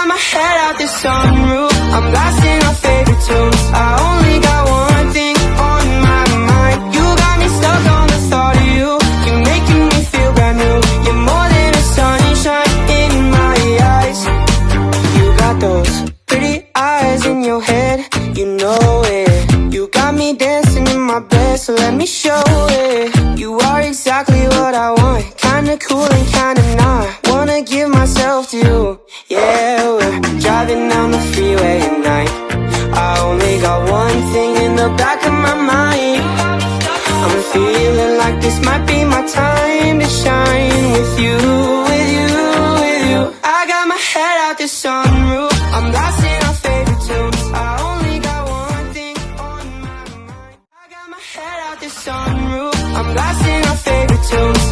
got my head out the sunroof, I'm blasting our favorite tunes. I only got one thing on my mind. You got me stuck on the thought of you. You're making me feel brand new. You're more than a sunshine in my eyes. You got those pretty eyes in your head, you know it. You got me dancing in my bed, so let me show it. You are exactly what I want, kinda cool and kinda not. Wanna give myself to you, yeah. We're driving down the freeway at night. I only got one thing in the back of my mind. I'm feeling like this might be my time to shine with you, with you, with you. I got my head out the sunroof, I'm blasting our favorite tunes. I only got one thing on my mind. I got my head out the sunroof, I'm blasting our favorite tunes.